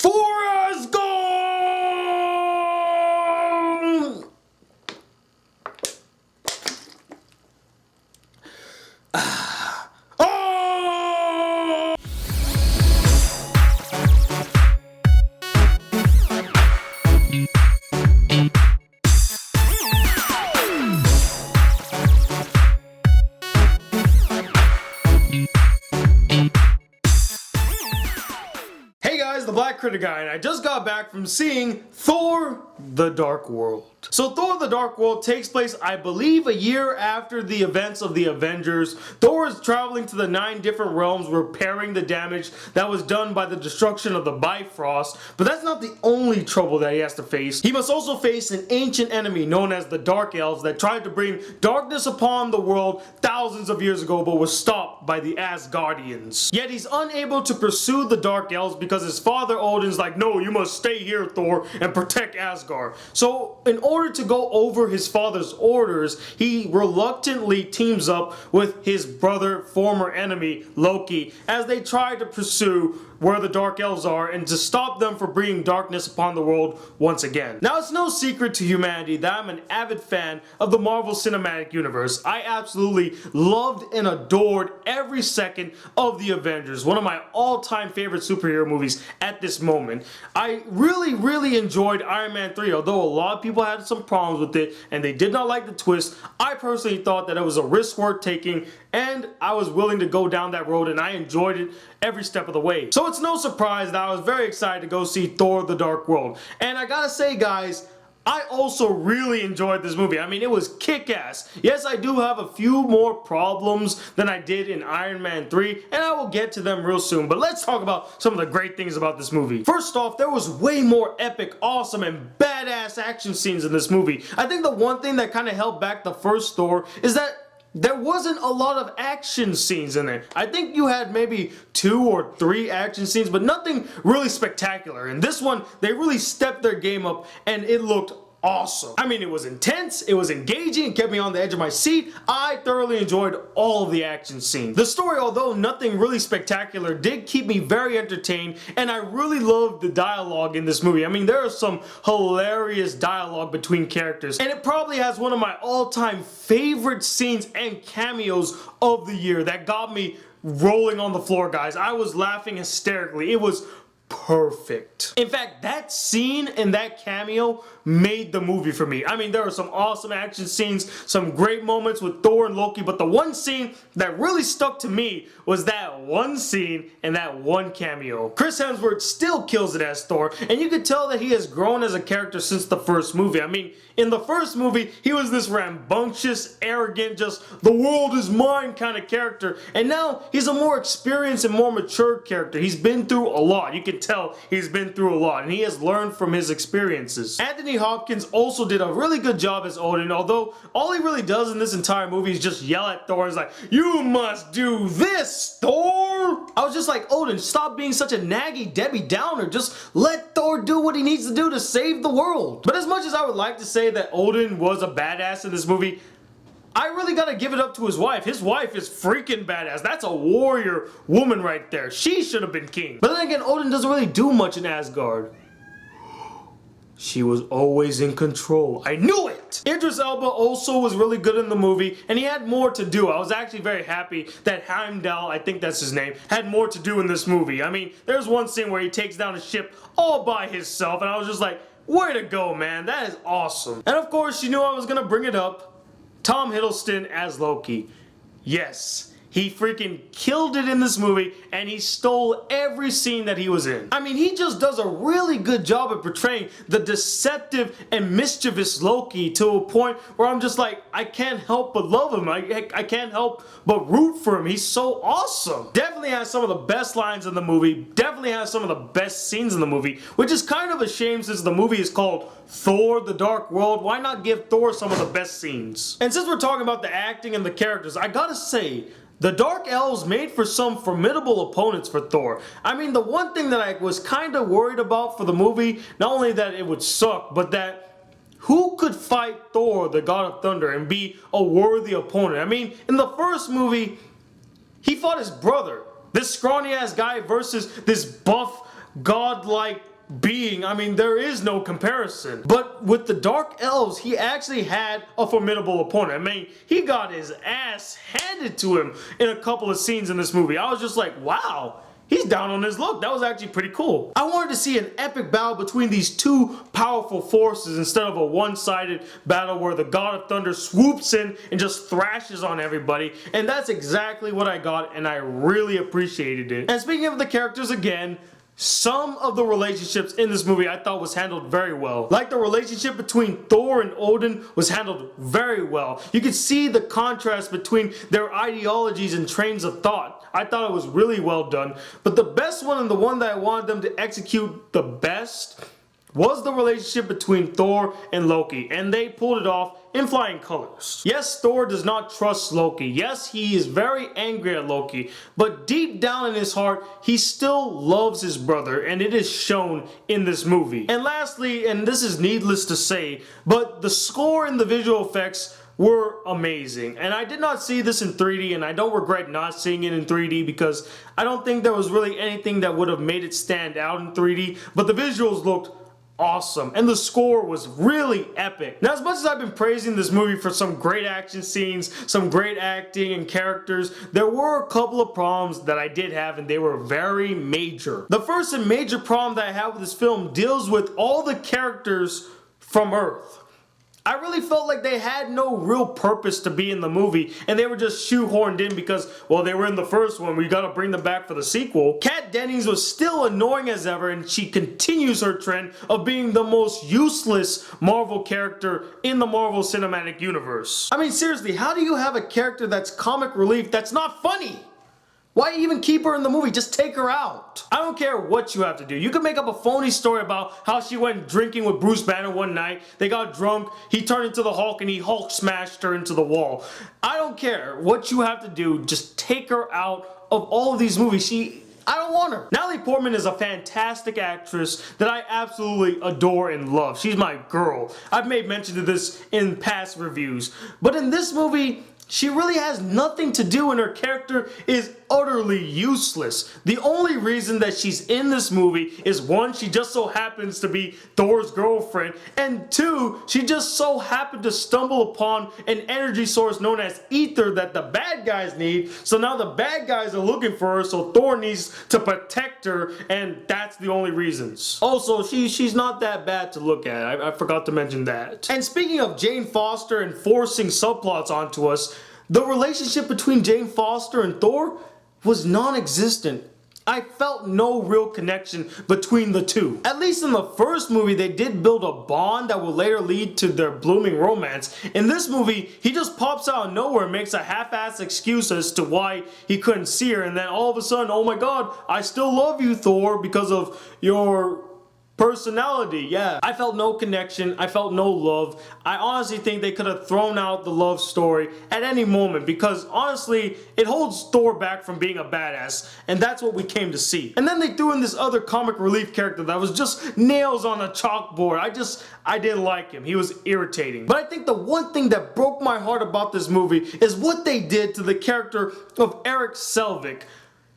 for Asgard! Hey guys, the Black Critic Guy, and I just got back from seeing Thor: The Dark World. So Thor: The Dark World takes place, I believe, a year after the events of the Avengers. Thor is traveling to the 9 different realms, repairing the damage that was done by the destruction of the Bifrost. But that's not the only trouble that he has to face. He must also face an ancient enemy known as the Dark Elves that tried to bring darkness upon the world thousands of years ago, but was stopped by the Asgardians. Yet he's unable to pursue the Dark Elves because his father Odin's like, no, you must stay here, Thor, and protect Asgard. So in order to go over his father's orders, he reluctantly teams up with his brother, former enemy, Loki, as they try to pursue where the Dark Elves are and to stop them from bringing darkness upon the world once again. Now, it's no secret to humanity that I'm an avid fan of the Marvel Cinematic Universe. I absolutely loved and adored every second of the Avengers, one of my all-time favorite superhero movies at this moment. I really enjoyed Iron Man 3, although a lot of people had some problems with it and they did not like the twist. I personally thought that it was a risk worth taking, and I was willing to go down that road, and I enjoyed it every step of the way. So it's no surprise that I was very excited to go see Thor: The Dark World. And I gotta say, guys, I also really enjoyed this movie. I mean, it was kick-ass. Yes, I do have a few more problems than I did in Iron Man 3, and I will get to them real soon. But let's talk about some of the great things about this movie. First off, there was way more epic, awesome, and badass action scenes in this movie. I think the one thing that kind of held back the first Thor is that there wasn't a lot of action scenes in there. I think you had maybe 2 or 3 action scenes, but nothing really spectacular. In this one, they really stepped their game up, and it looked awesome. I mean, it was intense, it was engaging, it kept me on the edge of my seat. I thoroughly enjoyed all of the action scenes. The story, although nothing really spectacular, did keep me very entertained, and I really loved the dialogue in this movie. I mean, there is some hilarious dialogue between characters, and it probably has one of my all-time favorite scenes and cameos of the year that got me rolling on the floor, guys. I was laughing hysterically. It was perfect. In fact, that scene and that cameo made the movie for me. I mean, there were some awesome action scenes, some great moments with Thor and Loki, but the one scene that really stuck to me was that one scene and that one cameo. Chris Hemsworth still kills it as Thor, and you could tell that he has grown as a character since the first movie. I mean, in the first movie, he was this rambunctious, arrogant, just the world is mine kind of character, and now he's a more experienced and more mature character. He's been through a lot. You can tell he's been through a lot, and he has learned from his experiences. Anthony Hopkins also did a really good job as Odin, although all he really does in this entire movie is just yell at Thor. He's like, you must do this, Thor! I was just like, Odin, stop being such a naggy Debbie Downer. Just let Thor do what he needs to do to save the world. But as much as I would like to say that Odin was a badass in this movie, I really gotta give it up to his wife. His wife is freaking badass. That's a warrior woman right there. She should have been king. But then again, Odin doesn't really do much in Asgard. She was always in control. I knew it! Idris Elba also was really good in the movie, and he had more to do. I was actually very happy that Heimdall, I think that's his name, had more to do in this movie. I mean, there's one scene where he takes down a ship all by himself, and I was just like, way to go, man. That is awesome. And of course, you knew I was gonna bring it up. Tom Hiddleston as Loki. Yes. He freaking killed it in this movie, and he stole every scene that he was in. I mean, he just does a really good job at portraying the deceptive and mischievous Loki to a point where I'm just like, I can't help but love him. I can't help but root for him. He's so awesome. Definitely has some of the best lines in the movie. Definitely has some of the best scenes in the movie, which is kind of a shame since the movie is called Thor: The Dark World. Why not give Thor some of the best scenes? And since we're talking about the acting and the characters, I gotta say, the Dark Elves made for some formidable opponents for Thor. I mean, the one thing that I was kind of worried about for the movie, not only that it would suck, but that who could fight Thor, the God of Thunder, and be a worthy opponent? I mean, in the first movie, he fought his brother, this scrawny ass guy versus this buff, godlike being, I mean, there is no comparison. But with the Dark Elves, he actually had a formidable opponent. I mean, he got his ass handed to him in a couple of scenes in this movie. I was just like, wow. He's down on his luck. That was actually pretty cool. I wanted to see an epic battle between these two powerful forces instead of a one-sided battle where the God of Thunder swoops in and just thrashes on everybody. And that's exactly what I got, and I really appreciated it. And speaking of the characters again, some of the relationships in this movie I thought was handled very well. Like the relationship between Thor and Odin was handled very well. You could see the contrast between their ideologies and trains of thought. I thought it was really well done. But the best one, and the one that I wanted them to execute the best, was the relationship between Thor and Loki, and they pulled it off in flying colors. Yes, Thor does not trust Loki. Yes, he is very angry at Loki, but deep down in his heart, he still loves his brother, and it is shown in this movie. And lastly, and this is needless to say, but the score and the visual effects were amazing. And I did not see this in 3D, and I don't regret not seeing it in 3D because I don't think there was really anything that would have made it stand out in 3D, but the visuals looked awesome, and the score was really epic. Now, as much as I've been praising this movie for some great action scenes, some great acting and characters, there were a couple of problems that I did have, and they were very major. The first and major problem that I have with this film deals with all the characters from Earth. I really felt like they had no real purpose to be in the movie, and they were just shoehorned in because, well, they were in the first one, we gotta bring them back for the sequel. Kat Dennings was still annoying as ever, and she continues her trend of being the most useless Marvel character in the Marvel Cinematic Universe. I mean, seriously, how do you have a character that's comic relief that's not funny? Why even keep her in the movie? Just take her out. I don't care what you have to do. You can make up a phony story about how she went drinking with Bruce Banner one night. They got drunk, he turned into the Hulk, and he Hulk smashed her into the wall. I don't care what you have to do. Just take her out of all of these movies. I don't want her. Natalie Portman is a fantastic actress that I absolutely adore and love. She's my girl. I've made mention of this in past reviews. But in this movie, she really has nothing to do, and her character is utterly useless. The only reason that she's in this movie is one, she just so happens to be Thor's girlfriend, and two, she just so happened to stumble upon an energy source known as ether that the bad guys need, so now the bad guys are looking for her, so Thor needs to protect her, and that's the only reasons. Also, she's not that bad to look at. I forgot to mention that. And speaking of Jane Foster and forcing subplots onto us, the relationship between Jane Foster and Thor was non-existent. I felt no real connection between the two. At least in the first movie, they did build a bond that will later lead to their blooming romance. In this movie, he just pops out of nowhere and makes a half-assed excuse as to why he couldn't see her, and then all of a sudden, oh my god, I still love you, Thor, because of your personality. Yeah, I felt no connection. I felt no love. I honestly think they could have thrown out the love story at any moment because honestly, it holds Thor back from being a badass, and that's what we came to see. And then they threw in this other comic relief character that was just nails on a chalkboard. I didn't like him. He was irritating. But I think the one thing that broke my heart about this movie is what they did to the character of Eric Selvig.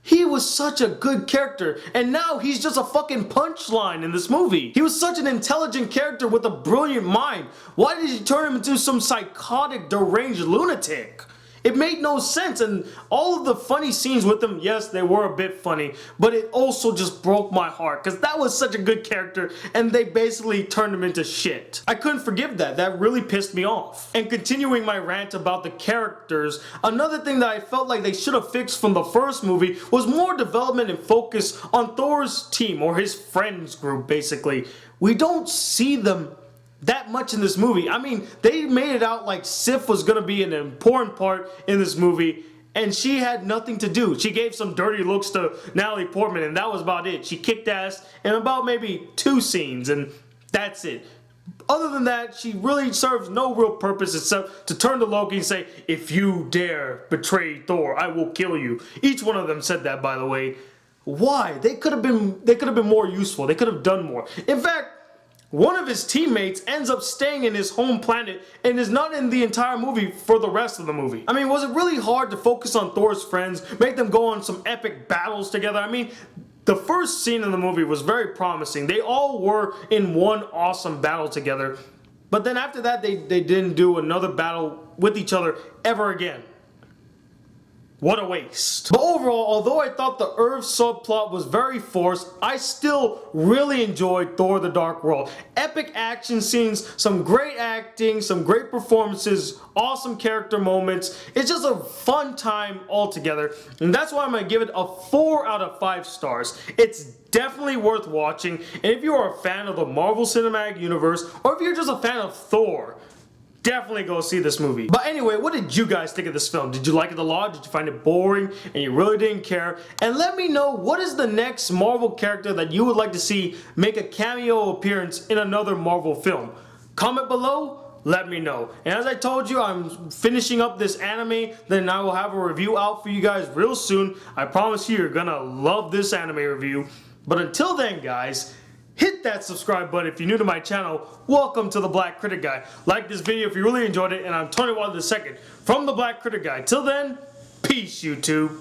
He was such a good character, and now he's just a fucking punchline in this movie. He was such an intelligent character with a brilliant mind. Why did you turn him into some psychotic, deranged lunatic? It made no sense, and all of the funny scenes with him, yes, they were a bit funny, but it also just broke my heart, because that was such a good character, and they basically turned him into shit. I couldn't forgive that. That really pissed me off. And continuing my rant about the characters, another thing that I felt like they should have fixed from the first movie was more development and focus on Thor's team, or his friends group, basically. We don't see them that much in this movie. I mean, they made it out like Sif was gonna be an important part in this movie, and she had nothing to do. She gave some dirty looks to Natalie Portman, and that was about it. She kicked ass in about maybe 2 scenes, and that's it. Other than that, she really serves no real purpose except to turn to Loki and say, "If you dare betray Thor, I will kill you." Each one of them said that, by the way. Why? They could have been more useful. They could have done more. In fact, one of his teammates ends up staying in his home planet and is not in the entire movie for the rest of the movie. I mean, was it really hard to focus on Thor's friends, make them go on some epic battles together? I mean, The first scene in the movie was very promising. They all were in one awesome battle together. But then after that, they didn't do another battle with each other ever again. What a waste. But overall, although I thought the Earth subplot was very forced, I still really enjoyed Thor the Dark World. Epic action scenes, some great acting, some great performances, awesome character moments. It's just a fun time altogether. And that's why I'm going to give it a 4 out of 5 stars. It's definitely worth watching. And if you are a fan of the Marvel Cinematic Universe, or if you're just a fan of Thor, definitely go see this movie. But anyway, what did you guys think of this film? Did you like it a lot? Did you find it boring and you really didn't care? And let me know, what is the next Marvel character that you would like to see make a cameo appearance in another Marvel film? Comment below, let me know. And as I told you, I'm finishing up this anime, then I will have a review out for you guys real soon. I promise you're gonna love this anime review. But until then, guys, hit that subscribe button if you're new to my channel. Welcome to the Black Critic Guy. Like this video if you really enjoyed it, and I'm Tony Wilder II from the Black Critic Guy. Till then, peace, YouTube.